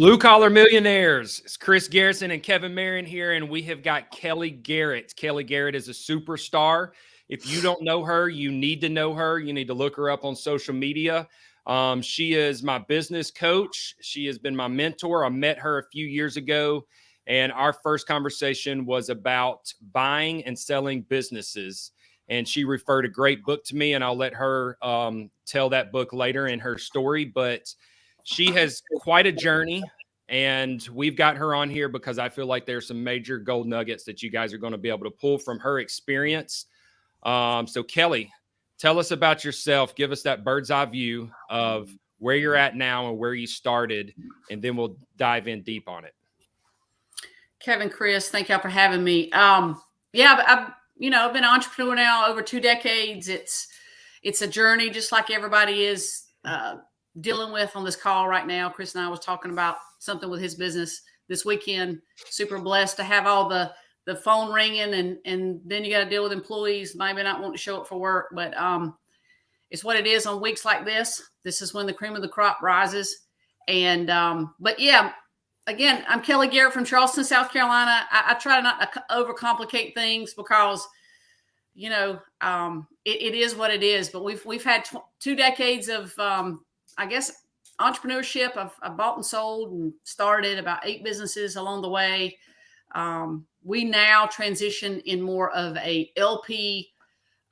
Blue Collar Millionaires. It's Chris Garrison and Kevin Marion here, and we have got Kelli Garrett. Kelli Garrett is a superstar. If you don't know her, you need to know her. You need to look her up on social media. She is my business coach. She has been my mentor. I met her a few years ago, and our first conversation was about buying and selling businesses. And she referred a great book to me, and I'll let her tell that book later in her story. But she has quite a journey, and we've got her on here because I feel like there's some major gold nuggets that you guys are going to be able to pull from her experience. So Kelli, tell us about yourself. Give us that bird's eye view of where you're at now and where you started, and then we'll dive in deep on it. Kevin, Chris, thank y'all for having me. I've been an entrepreneur now over 2 decades. It's a journey, just like everybody is dealing with on this call right now. Chris and I was talking about something with his business this weekend. Super blessed to have all the phone ringing, and then you got to deal with employees maybe not wanting to show up for work, but it's what it is on weeks like this. This is when the cream of the crop rises. And again, I'm Kelli Garrett from Charleston, South Carolina. I try not to overcomplicate things because it is what it is. But we've had 2 decades of entrepreneurship. I've bought and sold and started about 8 businesses along the way. We now transition in more of a LP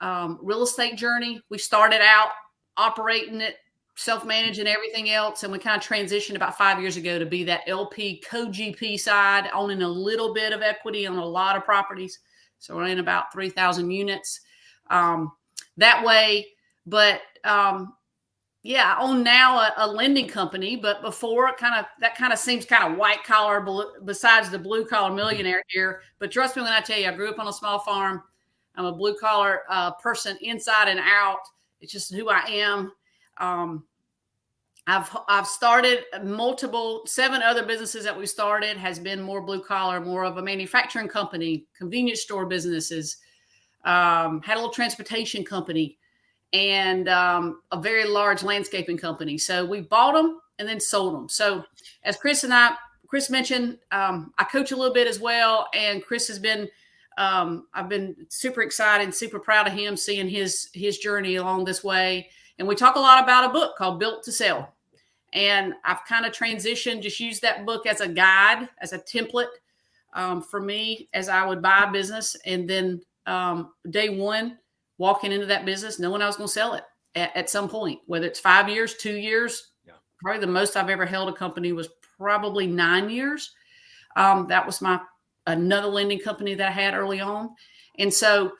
real estate journey. We started out operating it, self-managing everything else, and we kind of transitioned about 5 years ago to be that LP co-GP side, owning a little bit of equity on a lot of properties. So we're in about 3,000 units that way. But I own now a lending company, but before that kind of seems kind of white collar besides the blue collar millionaire here. But trust me when I tell you, I grew up on a small farm. I'm a blue collar person inside and out. It's just who I am. I've started 7 other businesses that we started has been more blue collar, more of a manufacturing company, convenience store businesses, had a little transportation company, and a very large landscaping company. So we bought them and then sold them. So as Chris mentioned, I coach a little bit as well. And Chris has been, I've been super excited and super proud of him seeing his journey along this way. And we talk a lot about a book called Built to Sell. And I've kind of transitioned, just used that book as a guide, as a template for me as I would buy a business. And then day one, walking into that business, knowing I was going to sell it at some point, whether it's 5 years, 2 years. Yeah. Probably the most I've ever held a company was probably 9 years. That was another lending company that I had early on. And so,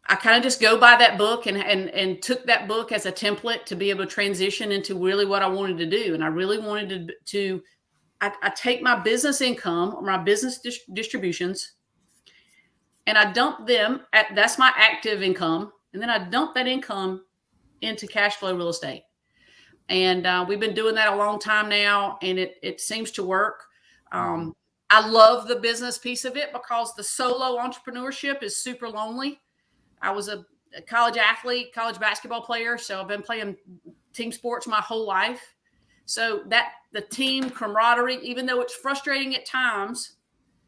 I kind of just go by that book and took that book as a template to be able to transition into really what I wanted to do. And I really wanted to take my business income or my business distributions, and I dump them that's my active income. And then I dump that income into cash flow real estate. And we've been doing that a long time now, and it seems to work. I love the business piece of it because the solo entrepreneurship is super lonely. I was a college athlete, college basketball player. So I've been playing team sports my whole life. So that the team camaraderie, even though it's frustrating at times,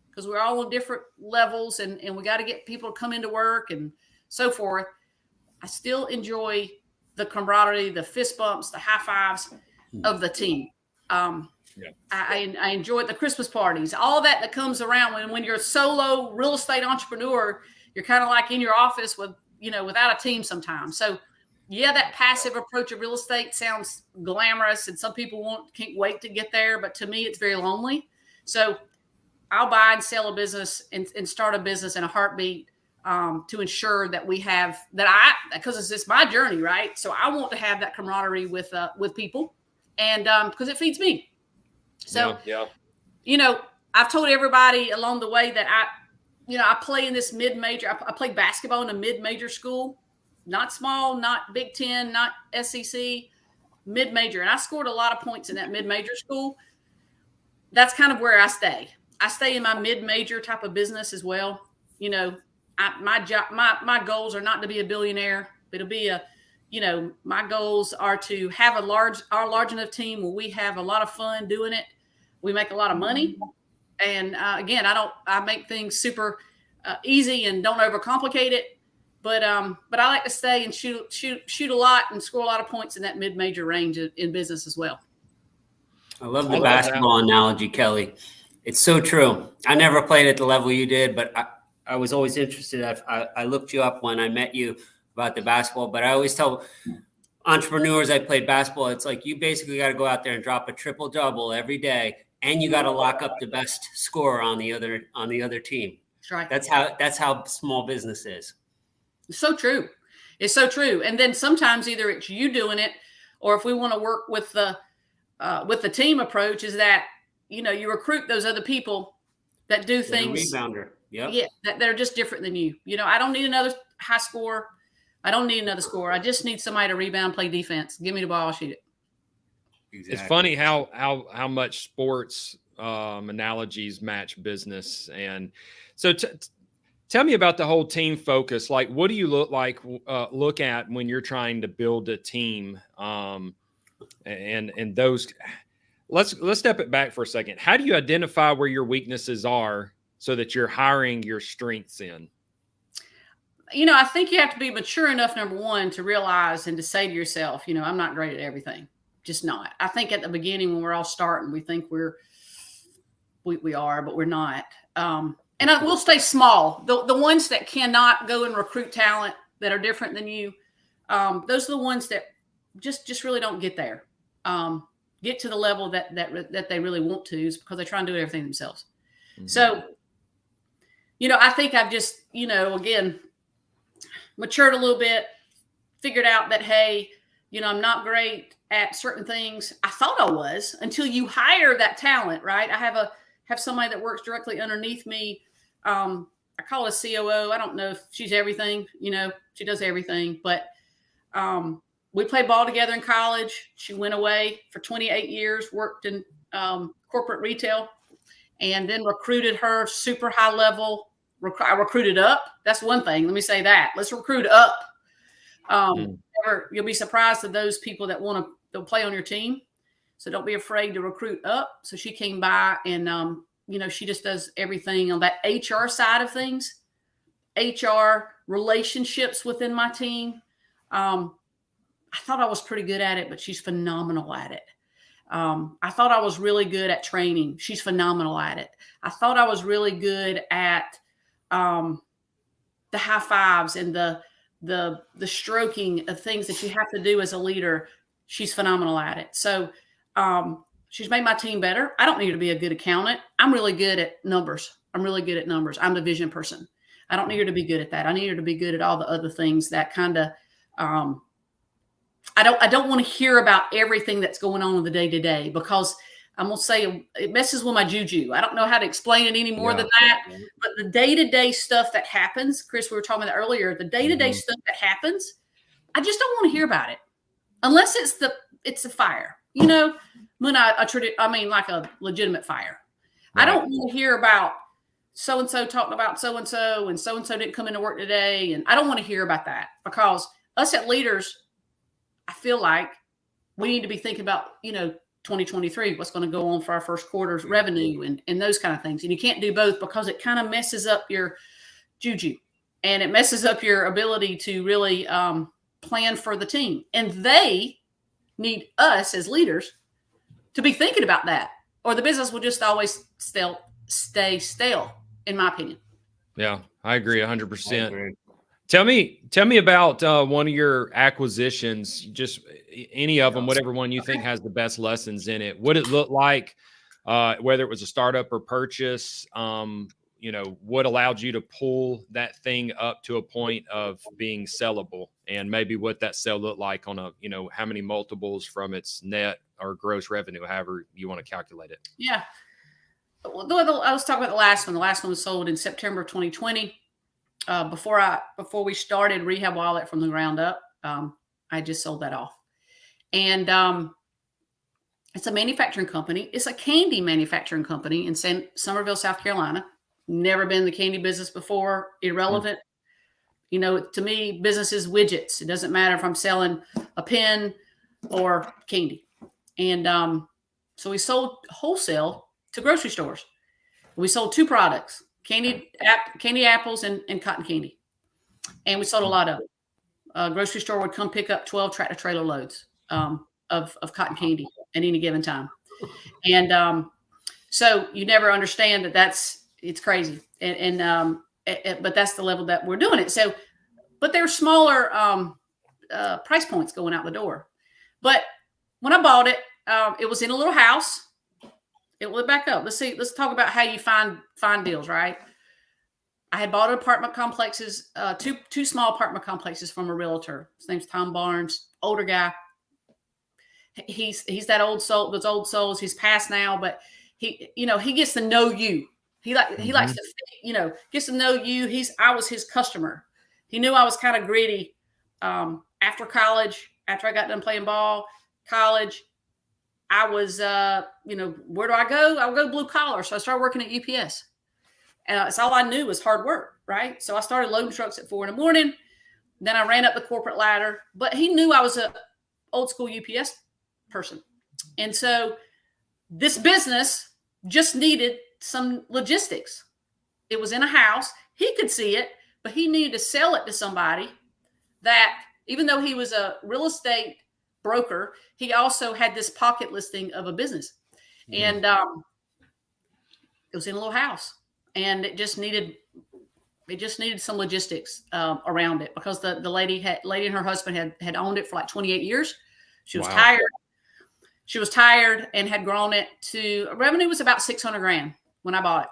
because we're all on different levels and we got to get people to come into work and so forth, I still enjoy the camaraderie, the fist bumps, the high fives of the team. I enjoy the Christmas parties, all that comes around when you're a solo real estate entrepreneur. You're kind of like in your office without a team sometimes. So yeah, that passive approach of real estate sounds glamorous and some people can't wait to get there. But to me, it's very lonely. So I'll buy and sell a business and start a business in a heartbeat to ensure that we have because it's my journey, right? So I want to have that camaraderie with people, and because it feeds me. So, I've told everybody along the way that I play in this mid-major. I played basketball in a mid-major school, not small, not Big Ten, not SEC, mid-major, and I scored a lot of points in that mid-major school. That's kind of where I stay. I stay in my mid-major type of business as well. My goals are not to be a billionaire. It'll be my goals are to have a large enough team where we have a lot of fun doing it. We make a lot of money. And again, I make things super easy and don't overcomplicate it. But I like to stay and shoot a lot and score a lot of points in that mid-major range in business as well. I love the basketball analogy, Kelly. It's so true. I never played at the level you did, but I was always interested. I looked you up when I met you about the basketball, but I always tell entrepreneurs I played basketball, it's like you basically got to go out there and drop a triple double every day, and you got to lock up the best scorer on the other team. That's right. That's how small business is. It's so true. It's so true. And then sometimes either it's you doing it, or if we want to work with the team approach, is that you recruit those other people that do things. Rebounder. Yep. Yeah, that they're just different than you. I don't need another high score. I don't need another score. I just need somebody to rebound, play defense. Give me the ball, I'll shoot it. Exactly. It's funny how much sports analogies match business. And so tell me about the whole team focus. Like, what do you look at when you're trying to build a team? And those, let's step it back for a second. How do you identify where your weaknesses are so that you're hiring your strengths in? I think you have to be mature enough, number one, to realize and to say to yourself, I'm not great at everything. Just not. I think at the beginning when we're all starting, we think we are, but we're not. And we'll stay small. The ones that cannot go and recruit talent that are different than you, those are the ones that just really don't get there. Get to the level that they really want to, is because they try and do everything themselves. Mm-hmm. So, I think I've just, again, matured a little bit, figured out that, hey, I'm not great at certain things. I thought I was, until you hire that talent, right? I have somebody that works directly underneath me. I call it a COO. I don't know if she's everything, she does everything, but we played ball together in college. She went away for 28 years, worked in corporate retail, and then recruited her super high level. I recruited up. That's one thing. Let me say that. Let's recruit up. You'll be surprised at those people that want to play on your team. So don't be afraid to recruit up. So she came by and, she just does everything on that HR side of things, HR relationships within my team. I thought I was pretty good at it, but she's phenomenal at it. I thought I was really good at training. She's phenomenal at it. I thought I was really good at the high fives and the stroking of things that you have to do as a leader. She's phenomenal at it. So she's made my team better. I don't need her to be a good accountant. I'm really good at numbers. I'm the vision person. I don't need her to be good at that. I need her to be good at all the other things that kind of, I don't want to hear about everything that's going on in the day to day, because I'm going to say it messes with my juju. I don't know how to explain it any more than that. But the day-to-day stuff that happens, Chris, we were talking about that earlier, the day-to-day stuff that happens, I just don't want to hear about it. Unless it's a fire. When like a legitimate fire. Right. I don't want to hear about so-and-so talking about so-and-so didn't come into work today. And I don't want to hear about that, because us at Leaders, I feel like we need to be thinking about, 2023, what's going to go on for our first quarter's revenue and those kind of things. And you can't do both, because it kind of messes up your juju, and it messes up your ability to really plan for the team. And they need us as leaders to be thinking about that, or the business will just always stay stale, in my opinion. Yeah, I agree 100%. Tell me about one of your acquisitions, just any of them, whatever one you think has the best lessons in it. What it looked like, whether it was a startup or purchase, what allowed you to pull that thing up to a point of being sellable, and maybe what that sell looked like on a, how many multiples from its net or gross revenue, however you want to calculate it. Yeah. Well, I was talking about the last one. The last one was sold in September of 2020. Before we started Rehab Wallet from the ground up, I just sold that off. And it's a manufacturing company. It's a candy manufacturing company in Somerville, South Carolina. Never been in the candy business before. Irrelevant. You know, to me, business is widgets. It doesn't matter if I'm selling a pen or candy. And so we sold wholesale to grocery stores. We sold 2 products, candy apples and cotton candy. And we sold a lot of it. A grocery store would come pick up 12 tractor trailer loads of cotton candy at any given time. And so you never understand it's crazy. But that's the level that we're doing it. So, but there's smaller price points going out the door. But when I bought it, it was in a little house. It went back up. Let's talk about how you find deals, right? I had bought apartment complexes, two small apartment complexes from a realtor. His name's Tom Barnes, older guy. He's that old soul, those old souls. He's passed now, but he gets to know you. He likes to, gets to know you. I was his customer. He knew I was kind of gritty. After college, after I got done playing ball, college, I was, where do I go? I'll go blue collar. So I started working at UPS. And it's all I knew was hard work, right? So I started loading trucks at 4 a.m. Then I ran up the corporate ladder. But he knew I was a old school UPS person. And so this business just needed some logistics. It was in a house. He could see it, but he needed to sell it to somebody that, even though he was a real estate broker, he also had this pocket listing of a business. And it was in a little house. And it just needed some logistics around it, because the lady and her husband had owned it for like 28 years. She was tired. She was tired and had grown it to revenue was about $600,000 when I bought it.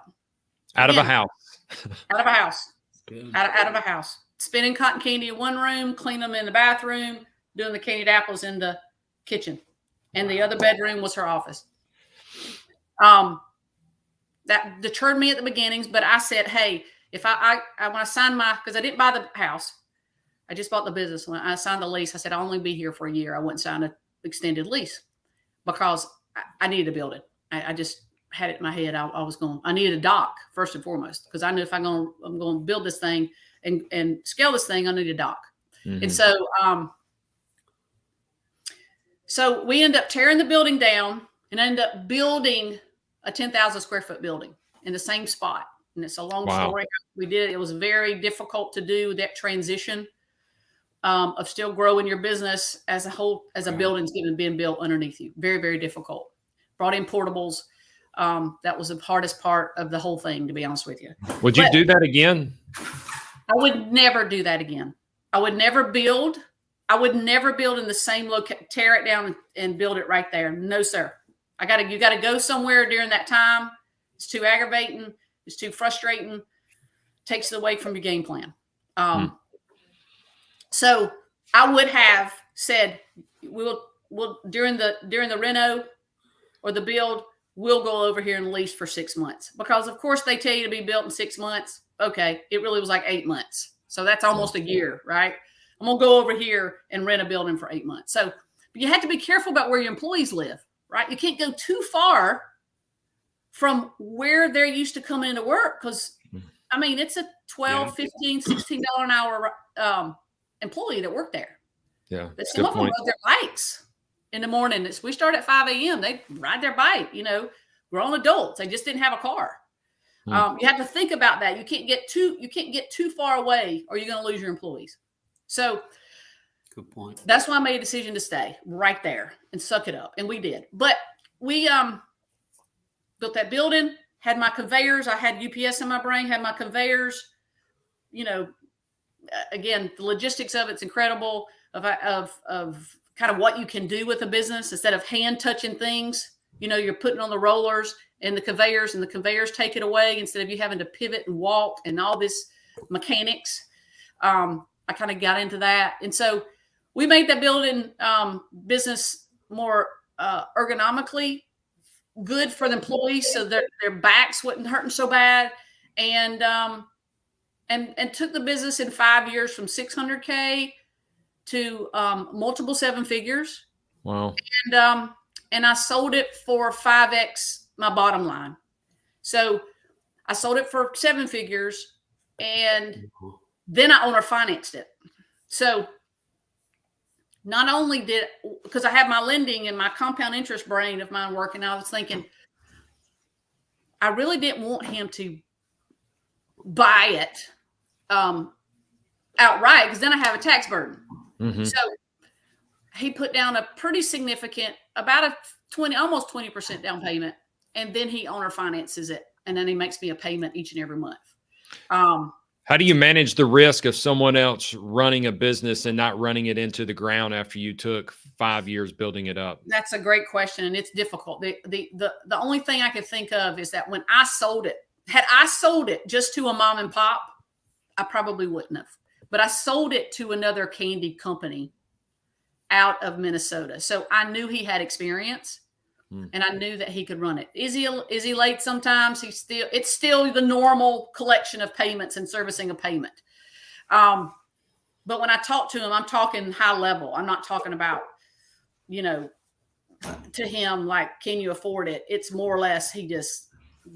Out of a house. Out of a house. Out of a house. Spinning cotton candy in one room, cleaning them in the bathroom, doing the candied apples in the kitchen. And the other bedroom was her office. That deterred me at the beginnings, but I said, hey, if when I signed because I didn't buy the house, I just bought the business. When I signed the lease, I said, I'll only be here for a year. I wouldn't sign an extended lease because I needed a building. I just had it in my head. I needed a dock first and foremost, because I knew if I'm going to build this thing and scale this thing, I need a dock. Mm-hmm. And so we end up tearing the building down and end up building a 10,000 square foot building in the same spot. And it's a long story. We did. It was very difficult to do that transition of still growing your business as a building's being built underneath you. Very, very difficult. Brought in portables. That was the hardest part of the whole thing, to be honest with you. Would you do that again? I would never do that again. I would never build. I would never build in the same location, tear it down and build it right there. No, sir. You got to go somewhere during that time. It's too aggravating. It's too frustrating. Takes it away from your game plan. So I would have said, we'll during the reno or the build, we'll go over here and lease for 6 months, because of course they tell you to be built in 6 months. Okay. It really was like 8 months. So that's almost a year, right? I'm going to go over here and rent a building for 8 months. So, but you have to be careful about where your employees live. Right? You can't go too far from where they're used to coming into work, because, it's a $12, $15, $16 an hour employee that work there. Yeah. But some of them ride their bikes in the morning. We start at 5 a.m. They ride their bike, grown adults. They just didn't have a car. You have to think about that. You can't get too far away, or you're going to lose your employees. So, good point. That's why I made a decision to stay right there and suck it up. And we did. But we built that building, had my conveyors. I had UPS in my brain, had my conveyors. Again, the logistics of it's incredible of kind of what you can do with a business instead of hand touching things. You're putting on the rollers and the conveyors take it away instead of you having to pivot and walk and all this mechanics. I kind of got into that. And so we made that building business more ergonomically good for the employees, so their backs wasn't hurting so bad, and took the business in 5 years from $600K to multiple 7 figures. Wow! And I sold it for 5x my bottom line. So I sold it for 7 figures, and Then I owner financed it. So not only because I had my lending and my compound interest brain of mine working, I was thinking, I really didn't want him to buy it outright, because then I have a tax burden. Mm-hmm. So he put down a pretty significant, about a almost 20% down payment, and then he owner finances it, and then he makes me a payment each and every month. How do you manage the risk of someone else running a business and not running it into the ground after you took 5 years building it up? That's a great question, and it's difficult. The only thing I could think of is that when I sold it, had I sold it just to a mom and pop, I probably wouldn't have. But I sold it to another candy company out of Minnesota. So I knew he had experience, and I knew that he could run it. Is he late sometimes? It's still the normal collection of payments and servicing a payment. But when I talk to him, I'm talking high level. I'm not talking about, to him, like, can you afford it? It's more or less, he just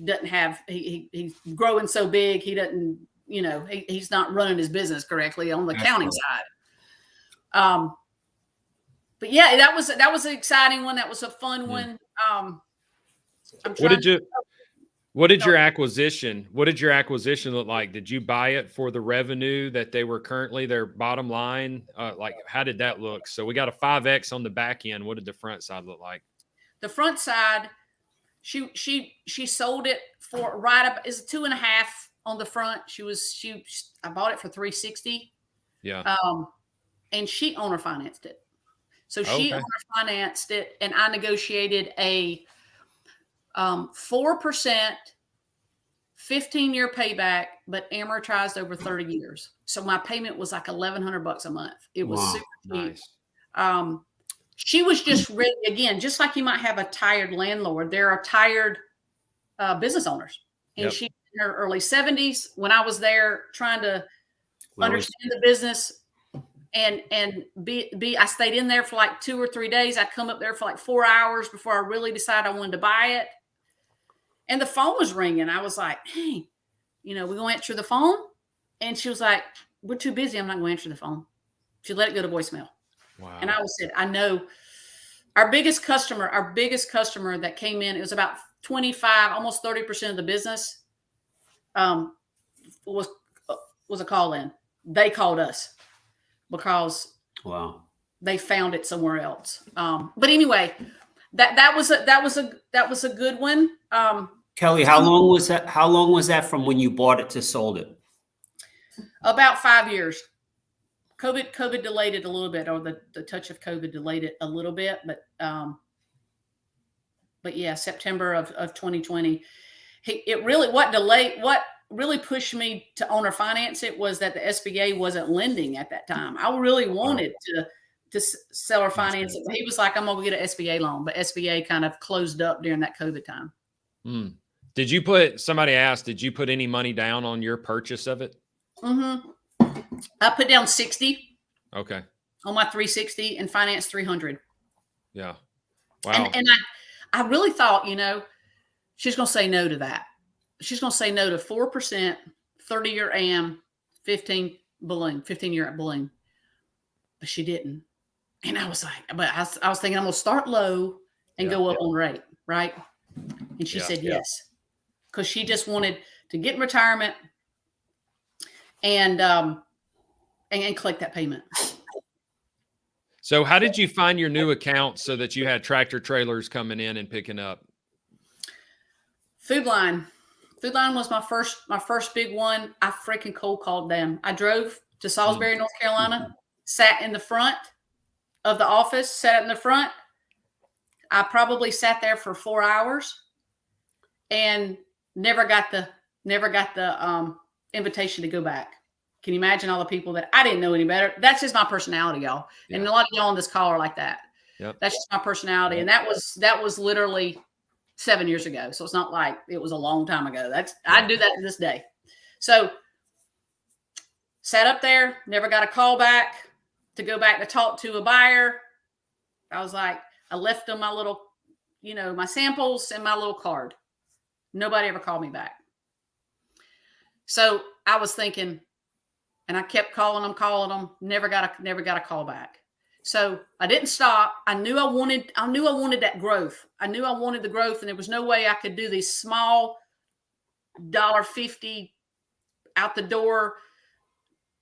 doesn't have, he's growing so big. He doesn't, he's not running his business correctly on the accounting side. But yeah, that was an exciting one. That was a fun one. What did your acquisition look like? Did you buy it for the revenue that they were currently their bottom line? Like, how did that look? So we got a 5X on the back end. What did the front side look like? The front side, she sold it for right up is 2.5 on the front. I bought it for $360. Yeah. And she owner financed it. So she owner financed it, and I negotiated a 4%, 15-year payback, but amortized over 30 years. So my payment was like $1,100 a month. It was super cheap. Nice. She was just ready, again, just like you might have a tired landlord. There are tired business owners, and she's in her early 70s. When I was there trying to understand the business. And I stayed in there for like 2 or 3 days. I'd come up there for like 4 hours before I really decided I wanted to buy it. And the phone was ringing. I was like, hey, we going to answer the phone? And she was like, we're too busy. I'm not going to answer the phone. She let it go to voicemail. Wow. And I said, I know our biggest customer that came in, it was about 25, almost 30% of the business was a call in. They called us. Because they found it somewhere else. But anyway, that was a good one. Kelli, how long was that? How long was that from when you bought it to sold it? About 5 years. COVID delayed it a little bit, or the touch of COVID delayed it a little bit. But yeah, September of 2020. What really pushed me to owner finance it was that the SBA wasn't lending at that time. I really wanted to seller finance it. He was like, I'm going to get an SBA loan, but SBA kind of closed up during that COVID time. Somebody asked, did you put any money down on your purchase of it? Mm-hmm. I put down 60. Okay. On my 360 and financed 300. Yeah. Wow. And I really thought, she's going to say no to that. She's going to say no to 4%, 30-year AM, 15-year balloon. But she didn't. And I was like, I was thinking I'm going to start low and go up on rate, right? And she said yes. Because she just wanted to get in retirement and collect that payment. So how did you find your new account so that you had tractor trailers coming in and picking up? Food Line. Food Line was my first big one. I freaking cold called them. I drove to Salisbury, North Carolina, sat in the front of the office, sat in the front. I probably sat there for 4 hours and never got the invitation to go back. Can you imagine all the people that I didn't know any better? That's just my personality, y'all. Yeah. And a lot of y'all on this call are like that. Yep. That's just my personality. And that was literally 7 years ago. So it's not like it was a long time ago. I do that to this day. So sat up there, never got a call back to go back to talk to a buyer. I was like, I left them my little, my samples and my little card. Nobody ever called me back. So I was thinking, And I kept calling them, never got a call back. So I didn't stop. I knew I wanted that growth. I knew I wanted the growth, and there was no way I could do these small $1.50 out the door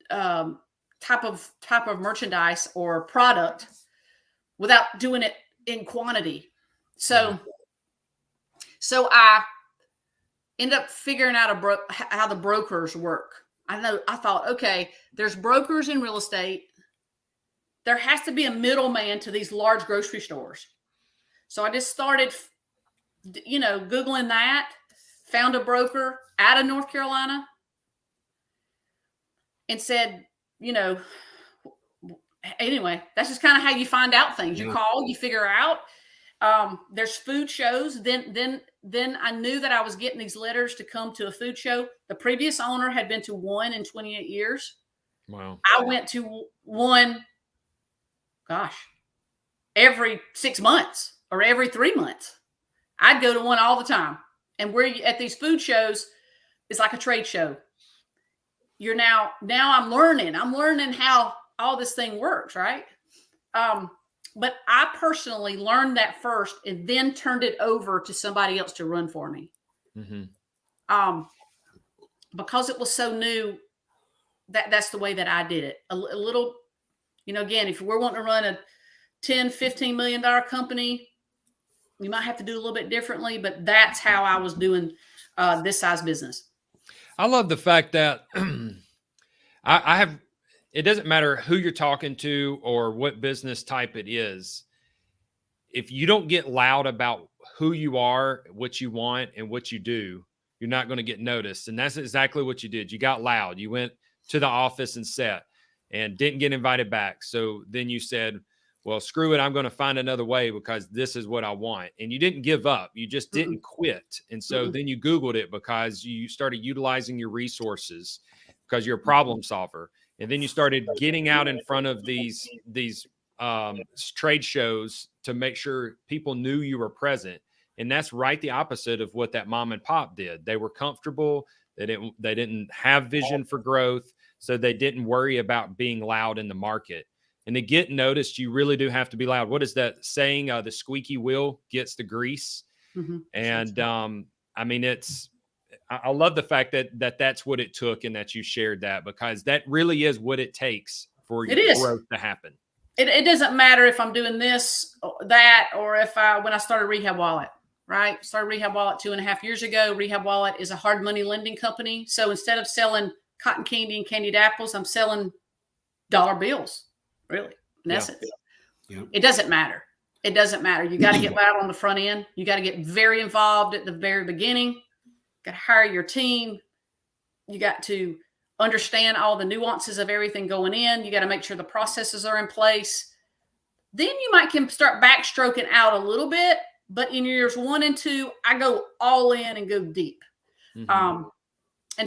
type of merchandise or product without doing it in quantity. So I ended up figuring out how the brokers work. I thought, okay, there's brokers in real estate. There has to be a middleman to these large grocery stores. So I just started, Googling that, found a broker out of North Carolina, and said, anyway, that's just kind of how you find out things. You call, you figure out. There's food shows. Then I knew that I was getting these letters to come to a food show. The previous owner had been to one in 28 years. Wow. I went to one, every 6 months or every 3 months. I'd go to one all the time. And at these food shows, it's like a trade show. You're now I'm learning how all this thing works, right? But I personally learned that first and then turned it over to somebody else to run for me. Mm-hmm. Because it was so new, that's the way that I did it. A little, again, if we're wanting to run a $10, $15 million company, you might have to do a little bit differently, but that's how I was doing this size business. I love the fact that I have, it doesn't matter who you're talking to or what business type it is. If you don't get loud about who you are, what you want, and what you do, you're not going to get noticed. And that's exactly what you did. You got loud. You went to the office and sat and didn't get invited back. So then you said, well, screw it. I'm going to find another way because this is what I want. And you didn't give up. You just didn't quit. And so then you Googled it because you started utilizing your resources because you're a problem solver. And then you started getting out in front of these trade shows to make sure people knew you were present. And that's right the opposite of what that mom and pop did. They were comfortable. They didn't have vision for growth. So they didn't worry about being loud in the market. And to get noticed, you really do have to be loud. What is that saying? The squeaky wheel gets the grease. Mm-hmm. And I mean, I love the fact that that's what it took and that you shared that, because that really is what it takes for your growth to happen. It doesn't matter if I'm doing this, that, or when I started Rehab Wallet, right? Started Rehab Wallet 2.5 years ago. Rehab Wallet is a hard money lending company. So instead of selling cotton candy and candied apples, I'm selling dollar bills, really, in essence. Yeah. It doesn't matter. It doesn't matter. You got to get loud on the front end. You got to get very involved at the very beginning. You got to hire your team. You got to understand all the nuances of everything going in. You got to make sure the processes are in place. Then you can start backstroking out a little bit, but in years 1 and 2, I go all in and go deep, and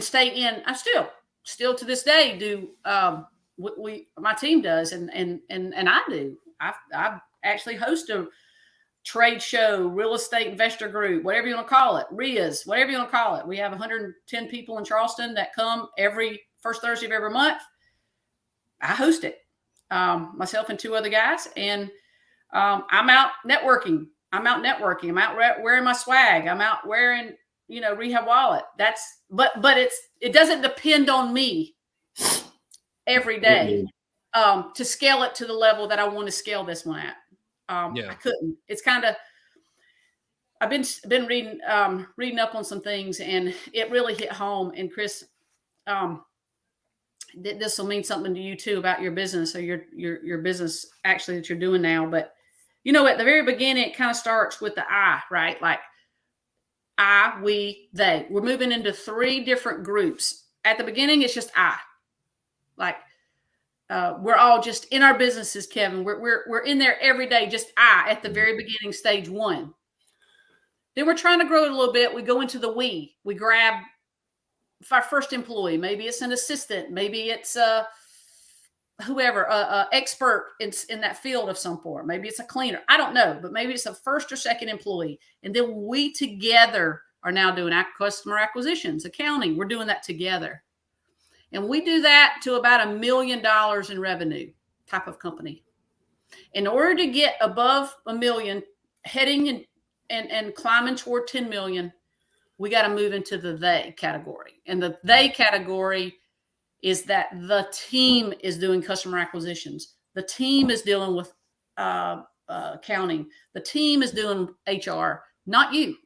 stay in. I still to this day do what my team does, and I do. I actually host a trade show, real estate investor group, whatever you want to call it, RIAs, whatever you want to call it. We have 110 people in Charleston that come every first Thursday of every month. I host it, myself and 2 other guys, and I'm out networking. I'm out wearing my swag. I'm out wearing, Rehab Wallet. But it doesn't depend on me every day to scale it to the level that I want to scale this one at. I couldn't. It's kind of, I've been reading up on some things, and it really hit home. And Chris, this will mean something to you too about your business, or your business actually that you're doing now. But at the very beginning, it kind of starts with the I, right? Like I, we, they. We're moving into 3 different groups. At the beginning, it's just I. Like we're all just in our businesses, Kevin. We're in there every day, just I at the very beginning, stage 1. Then we're trying to grow it a little bit. We go into the we. We grab our first employee. Maybe it's an assistant. Maybe it's whoever, expert in that field of some form. Maybe it's a cleaner. I don't know, but maybe it's a first or second employee. And then we together are now doing customer acquisitions, accounting. We're doing that together. And we do that to about $1 million in revenue type of company. In order to get above 1 million, heading and climbing toward 10 million, we got to move into the they category. And the they category is that the team is doing customer acquisitions. The team is dealing with accounting. The team is doing HR, not you.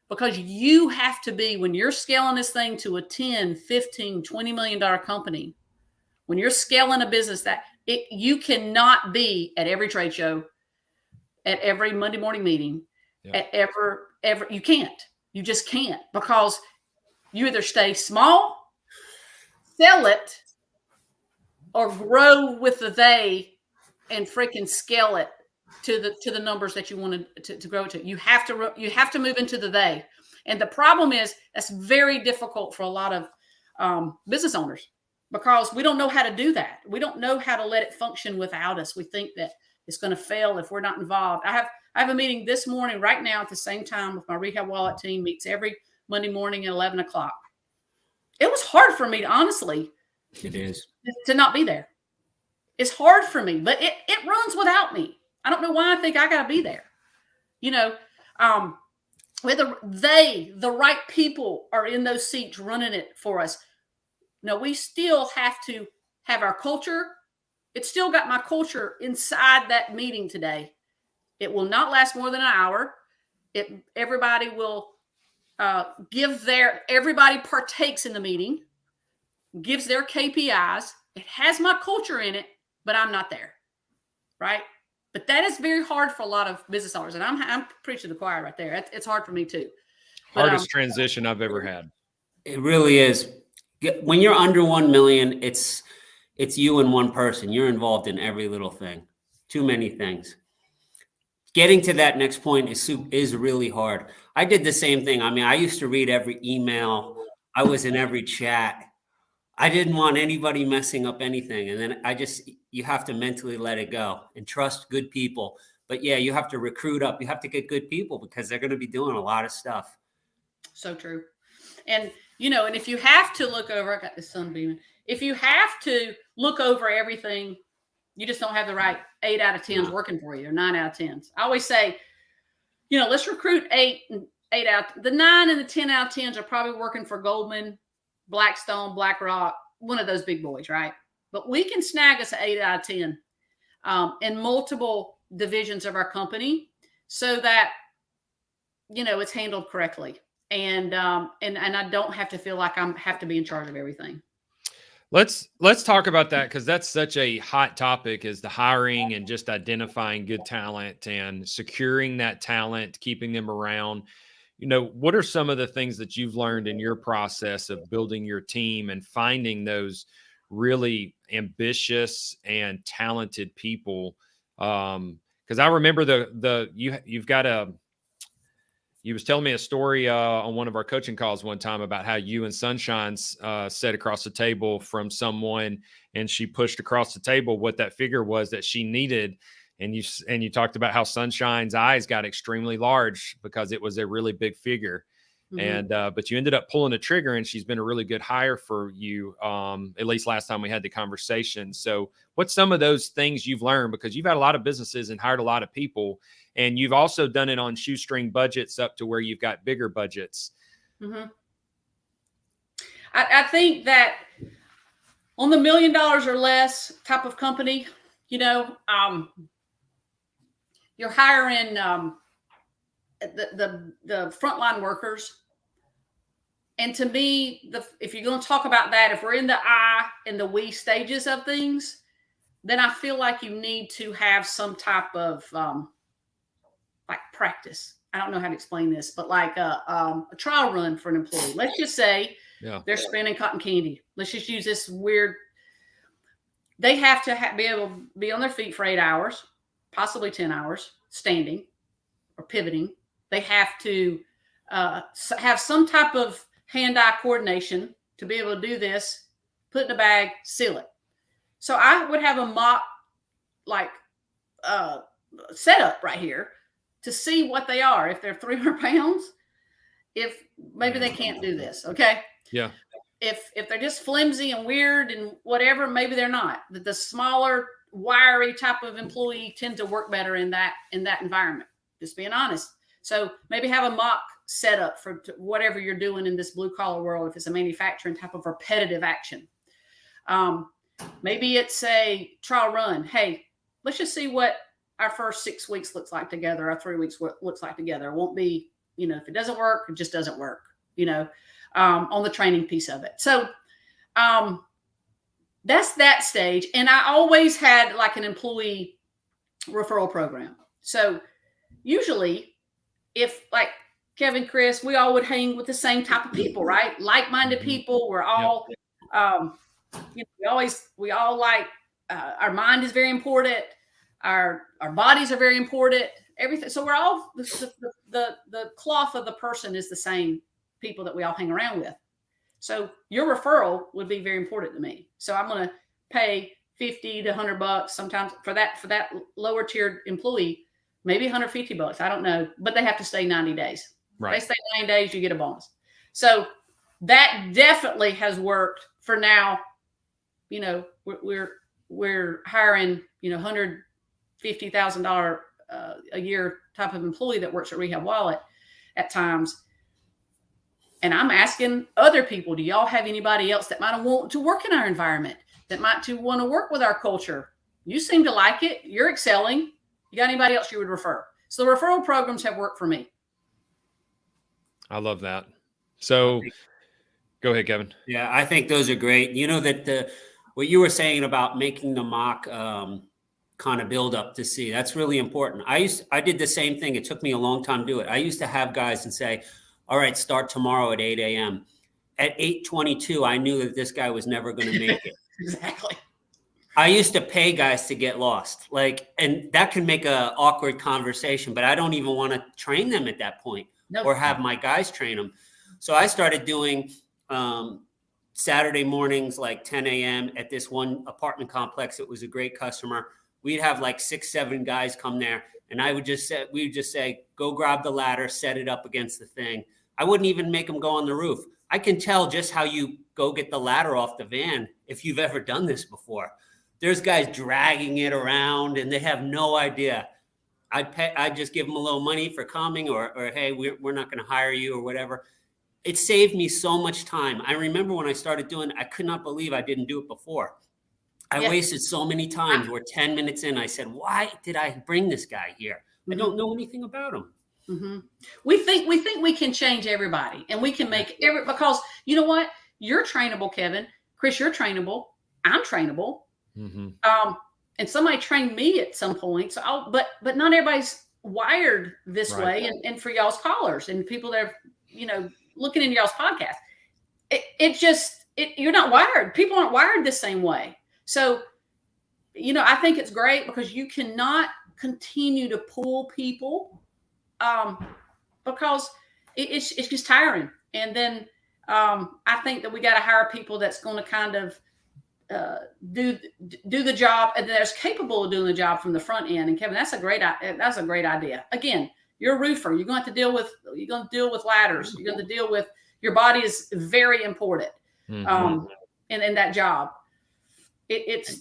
Because you have to be, when you're scaling this thing to a 10, 15, $20 million company, when you're scaling a business that you cannot be at every trade show, at every Monday morning meeting, at you can't. You just can't, because you either stay small, sell it, or grow with the they and freaking scale it to the numbers that you want to grow to. You have to move into the they. And the problem is that's very difficult for a lot of business owners, because we don't know how to do that. We don't know how to let it function without us. We think that it's going to fail if we're not involved. I have a meeting this morning right now at the same time with my Rehab Wallet team. Meets every Monday morning at 11 o'clock. It was hard for me to, honestly, it is, to not be there. It's hard for me, but it runs without me. I don't know why I think I got to be there. Whether the right people are in those seats running it for us. No, we still have to have our culture. It's still got my culture inside that meeting today. It will not last more than an hour. Everybody will everybody partakes in the meeting, gives their KPIs. It has my culture in it, but I'm not there, right? But that is very hard for a lot of business owners, and I'm preaching to the choir right there. It's hard for me too. Hardest transition I've ever had. It really is. When you're under 1 million, it's you and one person. You're involved in every little thing. Too many things. Getting to that next point is really hard. I did the same thing. I mean, I used to read every email. I was in every chat. I didn't want anybody messing up anything. And then you have to mentally let it go and trust good people. But yeah, you have to recruit up. You have to get good people, because they're going to be doing a lot of stuff. So true. And, and if you have to look over, I got the sun beaming. If you have to look over everything, you just don't have the right 8 out of 10s working for you, or 9 out of 10s. I always say, let's recruit 8 out. The 9 and the 10 out of 10s are probably working for Goldman, Blackstone, BlackRock, one of those big boys, right? But we can snag us an 8 out of 10 in multiple divisions of our company, so that it's handled correctly, and I don't have to feel like I have to be in charge of everything. Let's talk about that, because that's such a hot topic, is the hiring and just identifying good talent and securing that talent, keeping them around. What are some of the things that you've learned in your process of building your team and finding those really ambitious and talented people? Because I remember you was telling me a story on one of our coaching calls one time about how you and Sunshine sat across the table from someone, and she pushed across the table what that figure was that she needed. And you talked about how Sunshine's eyes got extremely large because it was a really big figure. Mm-hmm. And but you ended up pulling the trigger, and she's been a really good hire for you, at least last time we had the conversation. So what's some of those things you've learned? Because you've had a lot of businesses and hired a lot of people, and you've also done it on shoestring budgets up to where you've got bigger budgets. Mm-hmm. I think that on the $1 million or less type of company, you're hiring the frontline workers. And to me, if you're going to talk about that, if we're in the I and the we stages of things, then I feel like you need to have some type of like practice. I don't know how to explain this, but like a trial run for an employee. Let's just say they're spinning cotton candy. Let's just use this weird. They have to be able to be on their feet for 8 hours, possibly 10 hours, standing or pivoting. They have to have some type of hand-eye coordination to be able to do this, put it in a bag, seal it. So I would have a mock setup right here to see what they are. If they're 300 pounds, if maybe they can't do this. Okay. Yeah. if they're just flimsy and weird and whatever, maybe they're not. The smaller, wiry type of employee tend to work better in that environment. Just being honest. So maybe have a mock setup for whatever you're doing in this blue collar world. If it's a manufacturing type of repetitive action, maybe it's a trial run. Hey, let's just see what our first 6 weeks looks like together. Our 3 weeks looks like together. It won't be, if it doesn't work, it just doesn't work. On the training piece of it. So that's that stage. And I always had like an employee referral program. So usually if like Kevin, Chris, we all would hang with the same type of people, right? Like-minded people. We're all, we all like, our mind is very important. Our bodies are very important. Everything. So we're all, the cloth of the person is the same people that we all hang around with. So your referral would be very important to me. So I'm going to pay $50 to $100 sometimes for that lower tiered employee, maybe $150. I don't know, but they have to stay 90 days. Right. If they stay 90 days, you get a bonus. So that definitely has worked for now. We're hiring, $150,000 a year type of employee that works at Rehab Wallet at times. And I'm asking other people, do y'all have anybody else that might want to work in our environment, that might want to work with our culture? You seem to like it. You're excelling. You got anybody else you would refer? So the referral programs have worked for me. I love that. So go ahead, Kevin. Yeah, I think those are great. That what you were saying about making the mock kind of build up to see, that's really important. I did the same thing. It took me a long time to do it. I used to have guys and say, all right, start tomorrow at 8 a.m. At 8:22, I knew that this guy was never going to make it. Exactly. I used to pay guys to get lost, and that can make a awkward conversation, but I don't even want to train them at that point or have my guys train them. So I started doing Saturday mornings, like 10 a.m. at this one apartment complex. It was a great customer. We'd have like 6, 7 guys come there. And we would just say, go grab the ladder, set it up against the thing. I wouldn't even make them go on the roof. I can tell just how you go get the ladder off the van if you've ever done this before. There's guys dragging it around and they have no idea. I'd just give them a little money for coming or hey, we're not going to hire you or whatever. It saved me so much time. I remember when I started doing it, I could not believe I didn't do it before. I wasted so many times where 10 minutes in, I said, why did I bring this guy here? I don't know anything about him. Mm-hmm. We think we can change everybody and we can make because you know what? You're trainable, Kevin. Chris, you're trainable. I'm trainable. Mm-hmm. And somebody trained me at some point. So but not everybody's wired this way. And for y'all's callers and people that are, looking into y'all's podcast, you're not wired. People aren't wired the same way. So, I think it's great because you cannot continue to pull people because it's just tiring. And then I think that we got to hire people that's going to kind of do the job and that's capable of doing the job from the front end. And Kevin, that's a great idea. Again, you're a roofer. You're going to have to deal with ladders. You're going to deal with your body is very important in that job.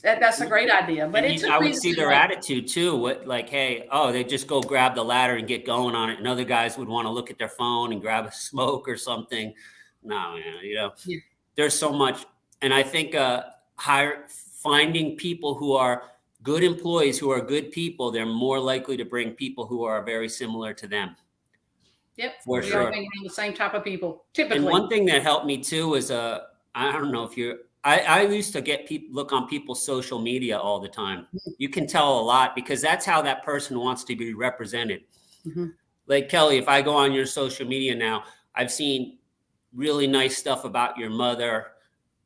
That's a great idea, but I would see their attitude too. Hey, they just go grab the ladder and get going on it. And other guys would want to look at their phone and grab a smoke or something. No, there's so much. And I think finding people who are good employees, who are good people, they're more likely to bring people who are very similar to them. Yep. For sure. Around the same type of people, typically. And one thing that helped me too was, I don't know if I used to get look on people's social media all the time. You can tell a lot because that's how that person wants to be represented. Mm-hmm. Like Kelly, if I go on your social media now, I've seen really nice stuff about your mother,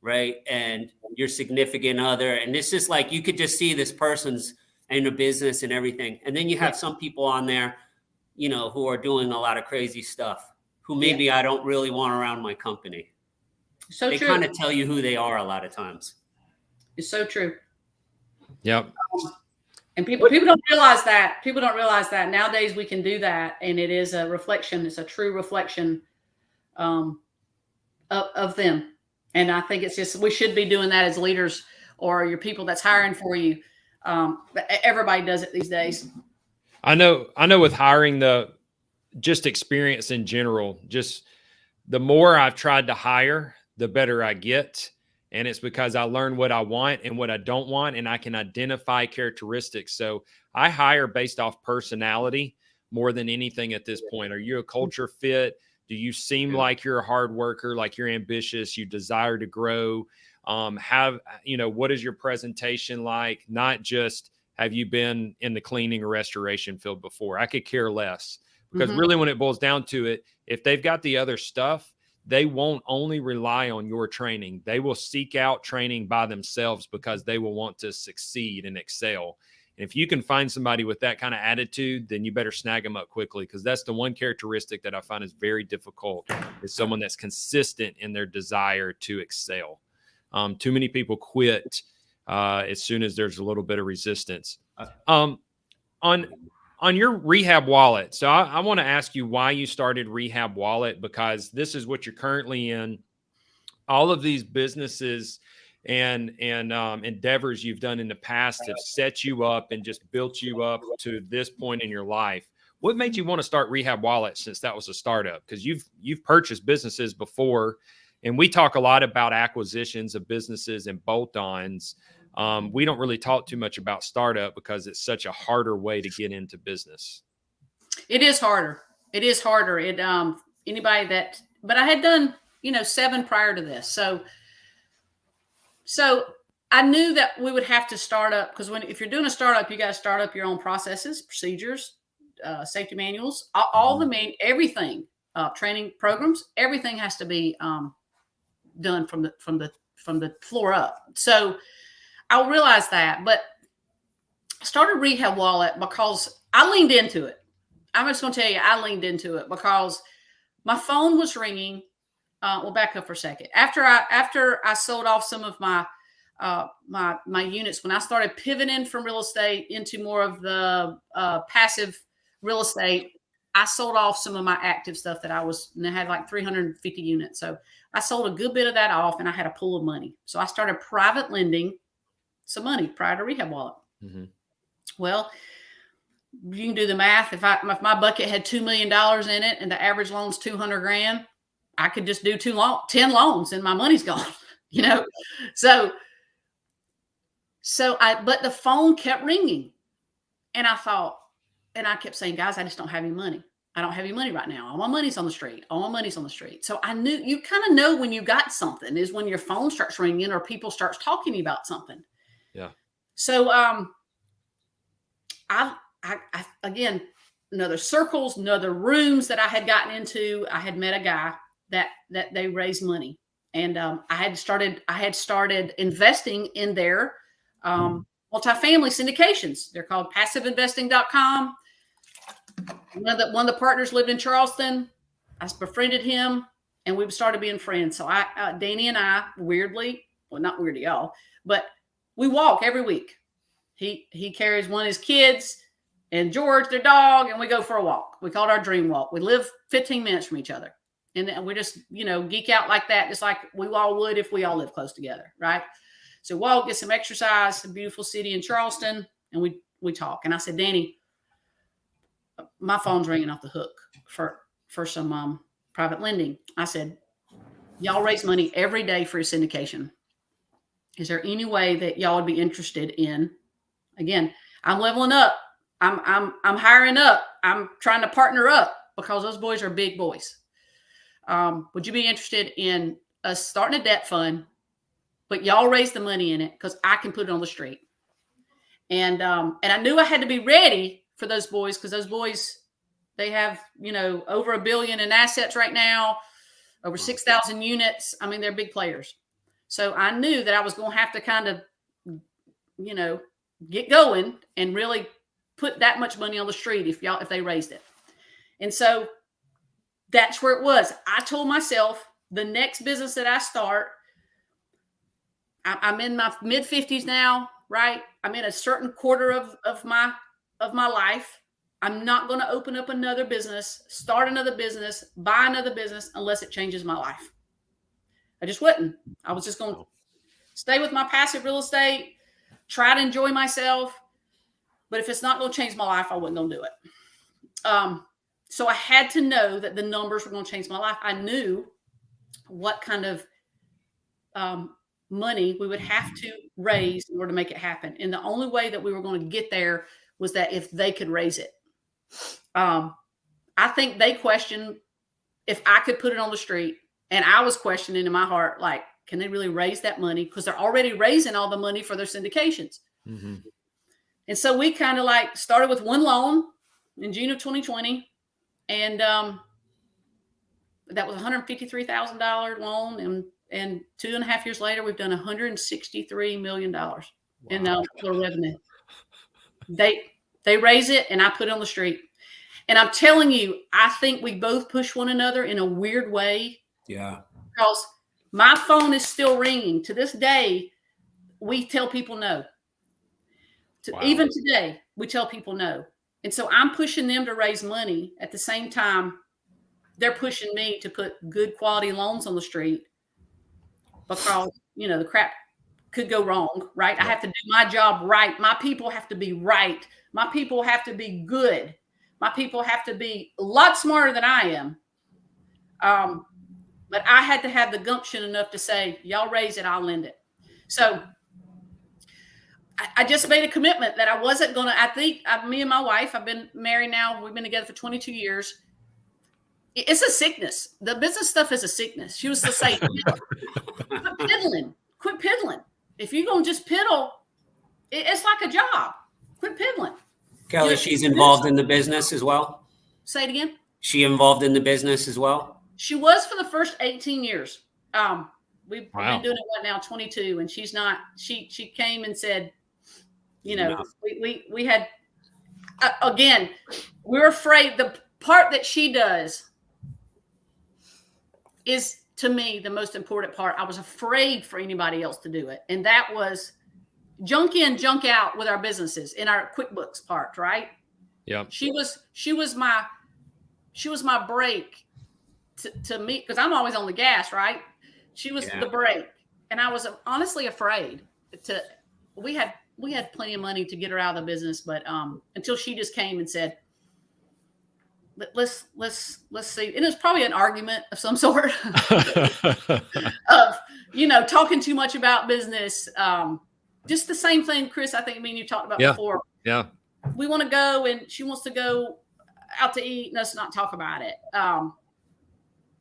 right? And your significant other. And it's just like, you could just see this person's in a business and everything. And then you have some people on there, who are doing a lot of crazy stuff, who maybe I don't really want around my company. So they true. kind of tell you who they are a lot of times. It's so true. Yep. And people don't realize that. People don't realize that nowadays we can do that, and it is a reflection. It's a true reflection of them. And I think it's just, we should be doing that as leaders or your people that's hiring for you. But everybody does it these days. I know with hiring, just experience in general, just the more I've tried to hire, the better I get. And it's because I learn what I want and what I don't want, and I can identify characteristics. So I hire based off personality more than anything at this point. Are you a culture fit? Do you seem like you're a hard worker, like you're ambitious, you desire to grow? What is your presentation like? Not just, have you been in the cleaning or restoration field before? I could care less, because really when it boils down to it, if they've got the other stuff, they won't only rely on your training. They will seek out training by themselves because they will want to succeed and excel. And if you can find somebody with that kind of attitude, then you better snag them up quickly, because that's the one characteristic that I find is very difficult, is someone that's consistent in their desire to excel. Too many people quit as soon as there's a little bit of resistance. On your Rehab Wallet, so I want to ask you why you started Rehab Wallet, because this is what you're currently in. All of these businesses and endeavors you've done in the past have set you up and just built you up to this point in your life. What made you want to start Rehab Wallet, since that was a startup? Because you've purchased businesses before, and we talk a lot about acquisitions of businesses and bolt-ons. We don't really talk too much about startup because it's such a harder way to get into business. It is harder. It is harder. But I had done, 7 prior to this. So I knew that we would have to start up, because if you're doing a startup, you got to start up your own processes, procedures, safety manuals, everything, training programs, everything has to be done from the floor up. So I realized that, but I started Rehab Wallet because I leaned into it. I'm just going to tell you, I leaned into it because my phone was ringing. We'll back up for a second. After I sold off some of my units, when I started pivoting from real estate into more of the passive real estate, I sold off some of my active stuff that I had like 350 units. So I sold a good bit of that off, and I had a pool of money. So I started private lending some money prior to Rehab Wallet. Mm-hmm. Well, you can do the math. If my bucket had $2 million in it and the average loan's $200,000, I could just do 10 loans and my money's gone, So but the phone kept ringing, and I kept saying, guys, I just don't have any money. I don't have any money right now. All my money's on the street. All my money's on the street. So I knew, you kind of know when you got something is when your phone starts ringing or people starts talking to you about something. Yeah. So, I again, another circles, another rooms that I had gotten into, I had met a guy that they raised money, and I had started investing in their multifamily syndications. They're called passiveinvesting.com. One of the partners lived in Charleston. I befriended him, and we started being friends. So Danny and I, not weirdly, y'all, but we walk every week. He carries one of his kids and George, their dog, and we go for a walk. We call it our dream walk. We live 15 minutes from each other. And we just, geek out like that, just like we all would if we all live close together, right? So walk, get some exercise, a beautiful city in Charleston, and we talk. And I said, Danny, my phone's ringing off the hook for some private lending. I said, y'all raise money every day for a syndication. Is there any way that y'all would be interested in? Again, I'm leveling up. I'm hiring up. I'm trying to partner up because those boys are big boys. Would you be interested in us starting a debt fund, but y'all raise the money in it because I can put it on the street? And I knew I had to be ready for those boys, because those boys, they have, over $1 billion in assets right now, over 6,000 units. I mean, they're big players. So I knew that I was going to have to kind of, get going and really put that much money on the street if they raised it. And so that's where it was. I told myself the next business that I start, I'm in my mid 50s now, right? I'm in a certain quarter of my life. I'm not going to open up another business, start another business, buy another business unless it changes my life. I just wouldn't. I was just going to stay with my passive real estate, try to enjoy myself. But if it's not going to change my life, I wasn't going to do it. So I had to know that the numbers were going to change my life. I knew what kind of money we would have to raise in order to make it happen. And the only way that we were going to get there was that if they could raise it. I think they questioned if I could put it on the street. And I was questioning in my heart, like, can they really raise that money? Because they're already raising all the money for their syndications. Mm-hmm. And so we kind of like started with one loan in June of 2020. And that was a $153,000 loan. And 2.5 years later, we've done $163 million in total revenue. They raise it and I put it on the street. And I'm telling you, I think we both push one another in a weird way. Yeah. Because my phone is still ringing. To this day, we tell people no. Even today, we tell people no. And so I'm pushing them to raise money. At the same time, they're pushing me to put good quality loans on the street because, the crap could go wrong, right? I have to do my job right. My people have to be right. My people have to be good. My people have to be a lot smarter than I am. But I had to have the gumption enough to say, y'all raise it, I'll lend it. So I just made a commitment that I wasn't going to, I think me and my wife, I've been married now. We've been together for 22 years. It's a sickness. The business stuff is a sickness. She was to say, quit piddling. If you're going to just piddle, it's like a job. Quit piddling. Kelli, she's involved in the business as well. Say it again. She involved in the business as well. She was for the first 18 years. We've been doing it now 22, and she's not. She came and said, we had again. We're afraid. The part that she does is, to me, the most important part. I was afraid for anybody else to do it, and that was junk in, junk out with our businesses in our QuickBooks part, right? Yeah. She was my brake to me, because I'm always on the gas, right? She was the brake, and I was honestly afraid to. We had plenty of money to get her out of the business, but until she just came and said, let's see. And it was probably an argument of some sort of talking too much about business. Just the same thing, Chris, I think me and you talked about before. Yeah. We want to go, and she wants to go out to eat and us not talk about it.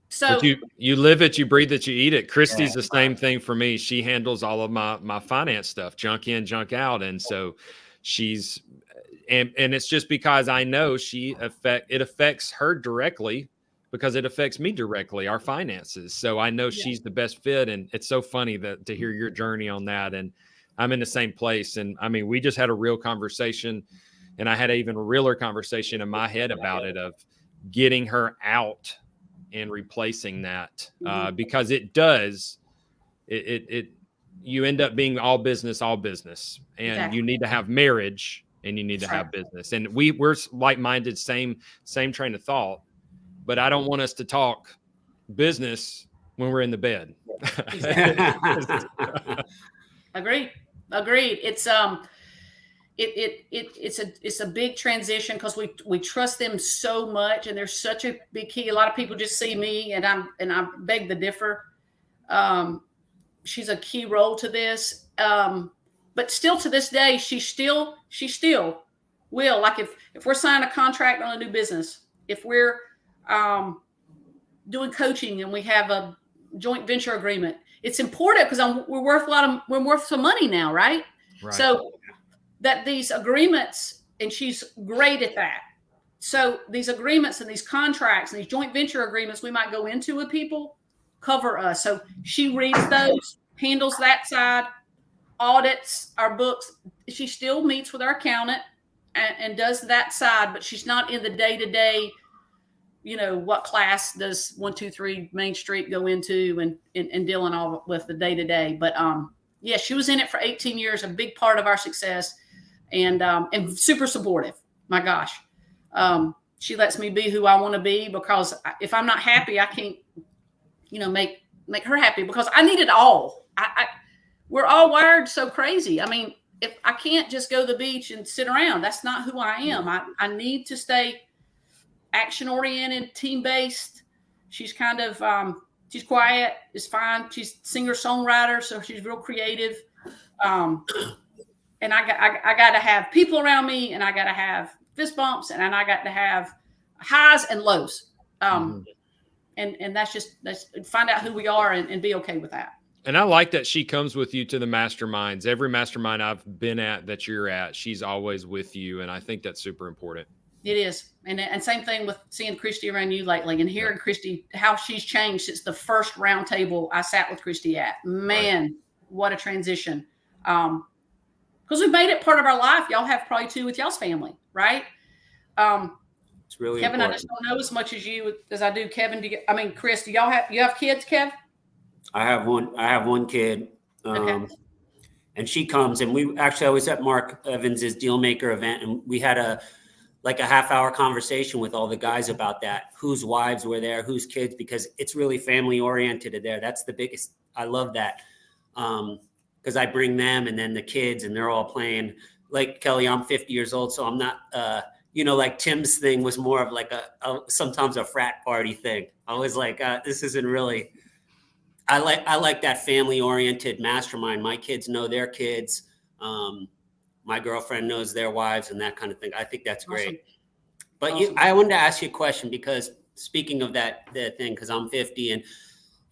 So but you live it, you breathe it, you eat it. Christy's the same thing for me. She handles all of my finance stuff, junk in, junk out. And so she's, and it's just because I know it affects her directly because it affects me directly, our finances. So I know she's the best fit. And it's so funny to hear your journey on that. And I'm in the same place. And I mean, we just had a real conversation, and I had an even realer conversation in my head about it, of getting her out and replacing that, because it does, you end up being all business, and you need to have marriage and you need to have business. And we're like-minded, same train of thought, but I don't want us to talk business when we're in the bed. Agreed. It's a big transition because we trust them so much, and there's such a big key. A lot of people just see me, and I beg to differ. She's a key role to this, but still to this day, she still will. Like if we're signing a contract on a new business, if we're doing coaching and we have a joint venture agreement, it's important because we're worth some money now, right? So that these agreements, and she's great at that. So these agreements and these contracts and these joint venture agreements we might go into with people cover us. So she reads those, handles that side, audits our books. She still meets with our accountant and does that side, but she's not in the day-to-day, what class does 123 Main Street go into and dealing all with the day-to-day. But she was in it for 18 years, a big part of our success. And super supportive. My gosh. She lets me be who I want to be, because if I'm not happy, I can't, make make her happy, because I need it all. We're all wired so crazy. I mean, if I can't just go to the beach and sit around, that's not who I am. I need to stay action oriented, team based. She's kind of, she's quiet, is fine. She's singer songwriter, so she's real creative. And I got to have people around me, and I got to have fist bumps, and I got to have highs and lows. And that's find out who we are and be okay with that. And I like that she comes with you to the masterminds. Every mastermind I've been at that you're at, she's always with you. And I think that's super important. It is. And same thing with seeing Christy around you lately and hearing Christy, how she's changed since the first round table I sat with Christy at. Man, what a transition. Because we've made it part of our life. Y'all have probably too with y'all's family, right? It's really Kevin, important. I just don't know as much as I do. Kevin, Chris, do you have kids, Kev? I have one kid. Okay. And she comes, and I was at Mark Evans's Deal Maker event, and we had a half-hour conversation with all the guys about that, whose wives were there, whose kids, because it's really family oriented there. That's the biggest. I love that. Because I bring them and then the kids, and they're all playing. Like Kelly, I'm 50 years old, so I'm not, like Tim's thing was more of like sometimes a frat party thing. I was like, this isn't really. I like that family oriented mastermind. My kids know their kids. My girlfriend knows their wives and that kind of thing. I think that's great. Awesome. But Awesome. I wanted to ask you a question, because speaking of the thing, because I'm 50, and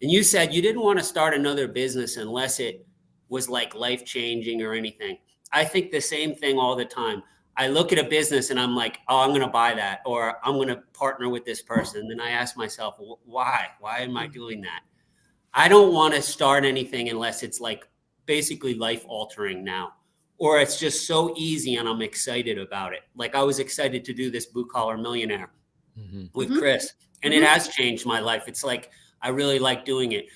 you said you didn't want to start another business unless it was like life changing or anything. I think the same thing all the time. I look at a business and I'm like, oh, I'm going to buy that, or I'm going to partner with this person. And then I ask myself, why? Why am I doing that? I don't want to start anything unless it's like basically life altering now, or it's just so easy and I'm excited about it. Like I was excited to do this Blue Collar Millionaire with Chris, and it has changed my life. It's like, I really like doing it,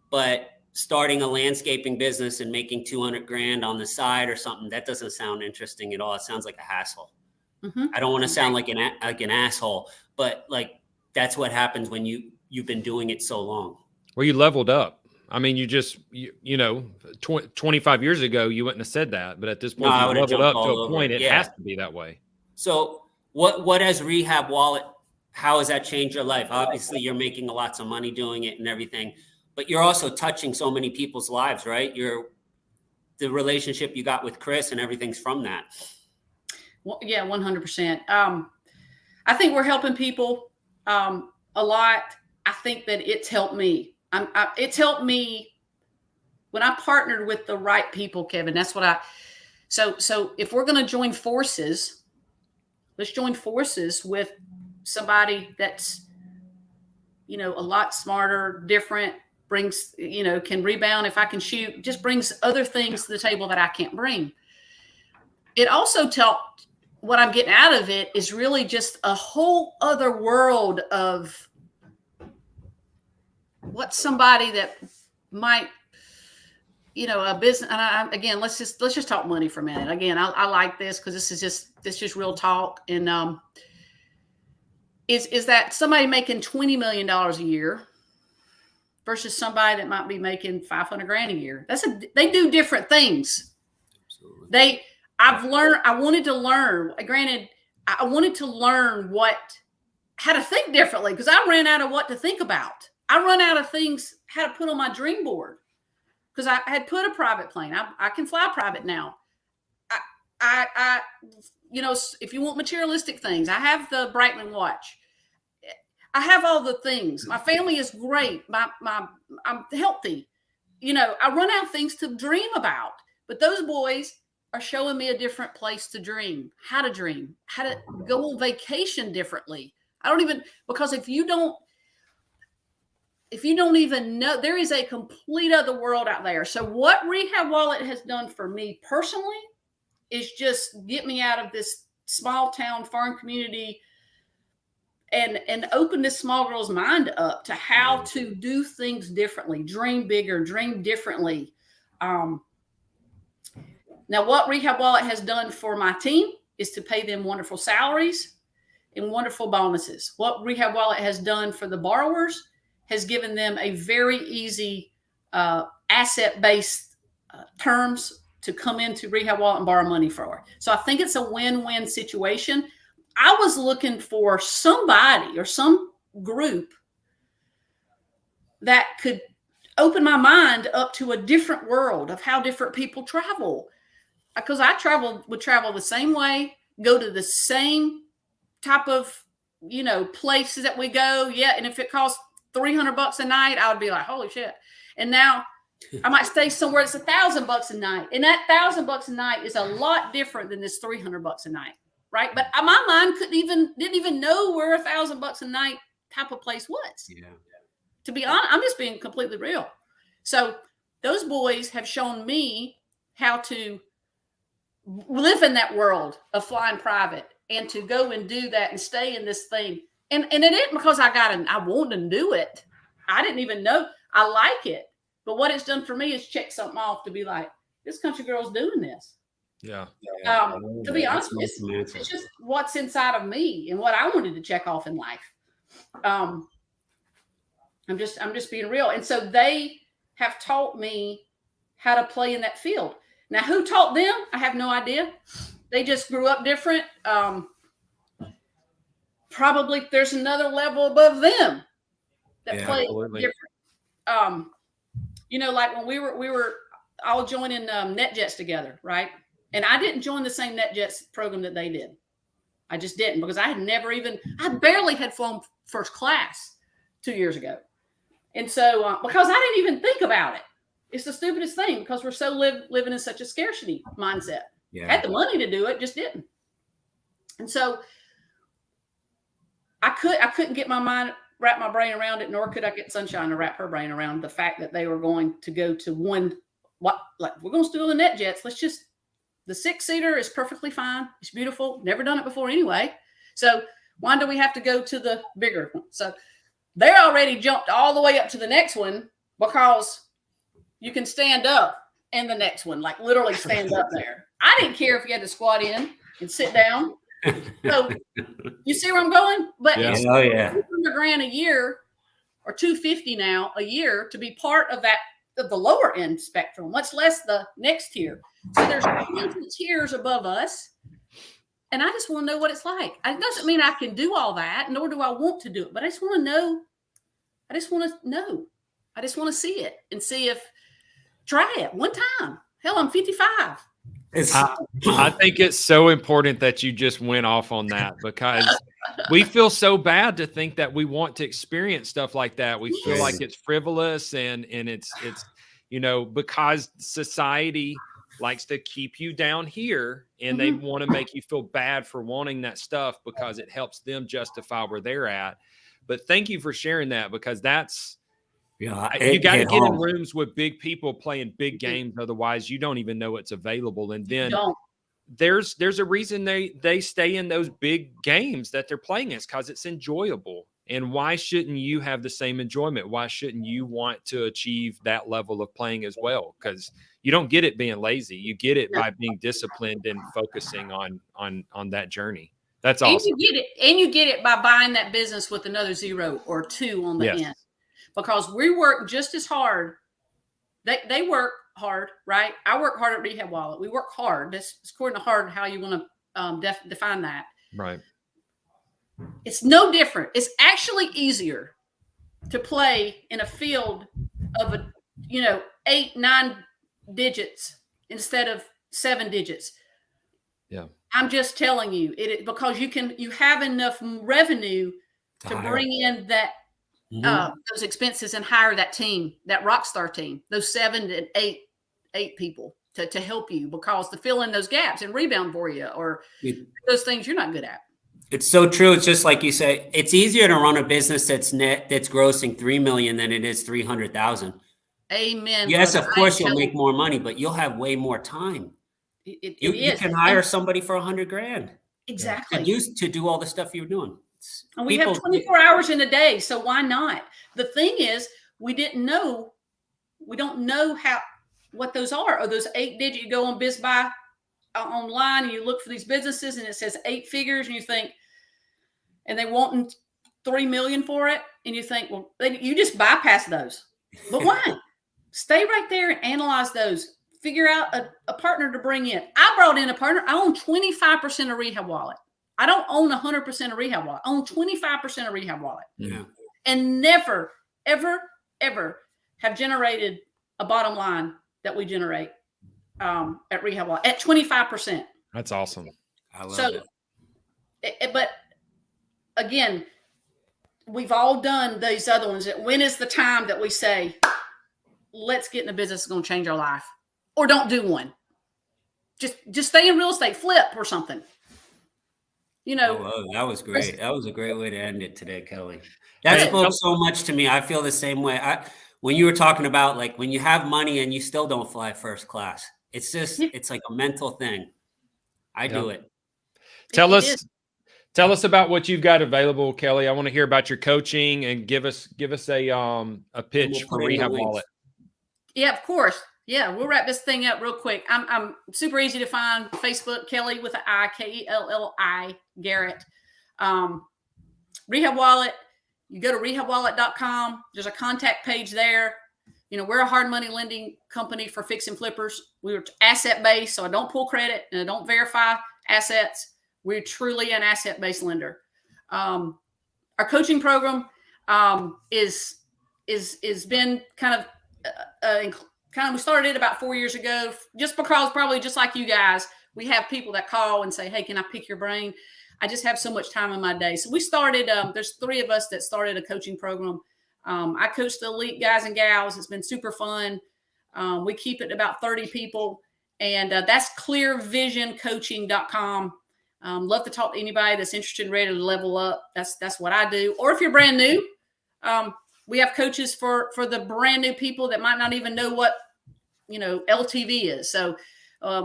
but starting a landscaping business and making 200 grand on the side or something, that doesn't sound interesting at all. It sounds like a hassle. I don't want to sound like an asshole, but like, that's what happens when you've been doing it so long. Well, you leveled up. I mean, 25 years ago, you wouldn't have said that, but at this point, you leveled up to a point. It has to be that way. So what has Rehab Wallet, how has that changed your life? Obviously, you're making lots of money doing it and everything, but you're also touching so many people's lives, right? The relationship you got with Chris and everything's from that. Well, yeah, 100%. I think we're helping people a lot. I think that it's helped me. It's helped me when I partnered with the right people, Kevin. That's what so if we're going to join forces, let's join forces with somebody that's, a lot smarter, different, brings, can rebound if I can shoot, just brings other things to the table that I can't bring. It also what I'm getting out of it is really just a whole other world of what somebody that might, a business. And again, let's just talk money for a minute. Again, I like this because this is just real talk. And is that somebody making $20 million a year versus somebody that might be making $500,000 a year? They do different things. Absolutely. I wanted to learn. Granted, I wanted to learn how to think differently, because I ran out of what to think about. I run out of things how to put on my dream board, because I had put a private plane. I can fly private now. If you want materialistic things, I have the Breitling watch. I have all the things. My family is great. I'm healthy. I run out of things to dream about. But those boys are showing me a different place to dream, how to go on vacation differently. Because if you don't even know, there is a complete other world out there. So what Rehab Wallet has done for me personally is just get me out of this small town farm community and open this small girl's mind up to how to do things differently, dream bigger, dream differently. Now, what Rehab Wallet has done for my team is to pay them wonderful salaries and wonderful bonuses. What Rehab Wallet has done for the borrowers has given them a very easy asset-based terms to come into Rehab Wallet and borrow money for. So I think it's a win-win situation. I was looking for somebody or some group that could open my mind up to a different world of how different people travel. Because I would travel the same way, go to the same type of, places that we go. Yeah. And if it costs $300 a night, I would be like, holy shit. And now I might stay somewhere that's $1,000 a night. And that $1,000 a night is a lot different than this $300 a night. Right. But my mind didn't even know where $1,000 a night type of place was. Yeah. To be honest, I'm just being completely real. So those boys have shown me how to live in that world of flying private and to go and do that and stay in this thing. And it isn't because I wanted to do it. I didn't even know I like it. But what it's done for me is check something off to be like, this country girl's doing this. Yeah. To be honest, it's just what's inside of me and what I wanted to check off in life. I'm just being real. And so they have taught me how to play in that field. Now, who taught them? I have no idea. They just grew up different. Probably there's another level above them that play different. Like when we were all joining NetJets together, right? And I didn't join the same NetJets program that they did. I just didn't because I barely had flown first class 2 years ago. And so, because I didn't even think about it. It's the stupidest thing because we're so living in such a scarcity mindset. Yeah. Had the money to do it, just didn't. And so I couldn't get my mind, wrap my brain around it, nor could I get Sunshine to wrap her brain around the fact that they were going to go to we're going to steal the NetJets. The 6-seater is perfectly fine. It's beautiful. Never done it before anyway. So why do we have to go to the bigger one? So they already jumped all the way up to the next one because you can stand up in the next one, like literally stand up there. I didn't care if you had to squat in and sit down. So you see where I'm going? But it's $200,000 a year or $250 now a year to be part of that, of the lower end spectrum, much less the next tier. So there's tons of tiers above us. And I just want to know what it's like. It doesn't mean I can do all that, nor do I want to do it. But I just want to know. I just want to know. I just want to see it and see if, try it one time. Hell, I'm 55. I think it's so important that you just went off on that because we feel so bad to think that we want to experience stuff like that. We feel like it's frivolous and it's because society likes to keep you down here and they want to make you feel bad for wanting that stuff because it helps them justify where they're at. But thank you for sharing that because that's, you got to get in rooms with big people playing big games. Otherwise, you don't even know it's available. And then there's a reason they stay in those big games that they're playing. It's because it's enjoyable. And why shouldn't you have the same enjoyment? Why shouldn't you want to achieve that level of playing as well? Because you don't get it being lazy. You get it by being disciplined and focusing on that journey. That's awesome. And you get it by buying that business with another 0 or 2 on the end. Because we work just as hard. They work hard, right? I work hard at Rehab Wallet. We work hard. That's according to hard how you want to define that. Right. It's no different. It's actually easier to play in a field of 8-9 digits instead of 7 digits. Yeah. I'm just telling you because you have enough revenue to bring in that those expenses and hire that team, that rock star team, those 7 to 8 people to help you because to fill in those gaps and rebound for you or those things you're not good at. It's so true. It's just like you say, it's easier to run a business that's grossing $3 million than it is 300,000. Amen. Yes, of course you'll make more money, but you'll have way more time. You can hire somebody for $100,000. Exactly. To do all the stuff you're doing. And we have 24 hours in a day, so why not? The thing is, we don't know what those are. Or those 8-digit, you go on BizBuy online and you look for these businesses and it says 8 figures and you think, and they want $3 million for it. and you think, well, you just bypass those. But why? Stay right there and analyze those. Figure out a partner to bring in. I brought in a partner. I own 25% of Rehab Wallet. I don't own 100% of Rehab Wallet. I own 25% of Rehab Wallet. Yeah. And never, ever, ever have generated a bottom line that we generate at Rehab Wallet at 25%. That's awesome. I love it. But again, we've all done these other ones. When is the time that we say, let's get in a business that's going to change our life, or don't do one? Just stay in real estate, flip or something. You know, that was great. That was a great way to end it today, Kelly. That spoke so much to me. I feel the same way. When you were talking about like when you have money and you still don't fly first class, it's just it's like a mental thing. I do it. Tell us about what you've got available, Kelly. I want to hear about your coaching and give us a pitch for Rehab Wallet. Yeah, of course. Yeah, we'll wrap this thing up real quick. I'm super easy to find. Facebook, Kelly with an I, Kelli Garrett. Rehab Wallet. You go to rehabwallet.com. There's a contact page there. You know, we're a hard money lending company for fix and flippers. We're asset based, so I don't pull credit and I don't verify assets. We're truly an asset based lender. Our coaching program is been kind of we started it about 4 years ago, just because probably just like you guys, we have people that call and say, hey, can I pick your brain? I just have so much time in my day. So we started, there's 3 of us that started a coaching program. I coach the elite guys and gals. It's been super fun. We keep it about 30 people, and that's clearvisioncoaching.com. Love to talk to anybody that's interested and ready to level up. That's what I do. Or if you're brand new, we have coaches for the brand new people that might not even know what, LTV is. So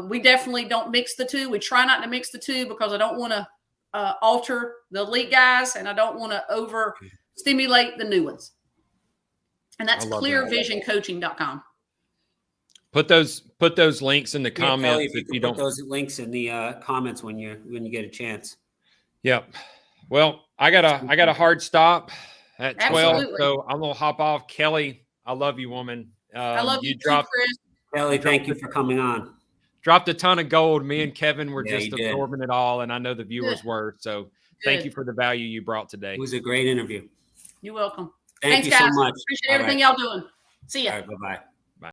we definitely don't mix the two. We try not to mix the two because I don't want to alter the elite guys, and I don't want to overstimulate the new ones. And that's clearvisioncoaching.com. Put those links in the comments. Kelly, if you don't put those links in the comments when you get a chance. Yep. Well, I got a hard stop at 12, Absolutely. so I'm gonna hop off. Kelly, I love you, woman. I love you too, Chris. Kelly, thank you for coming on. Dropped a ton of gold. Me and Kevin were just you absorbing it all, and I know the viewers were. So thank you for the value you brought today. It was a great interview. You're welcome. Thanks, guys. so much. Appreciate everything y'all doing. See ya. All right, bye-bye.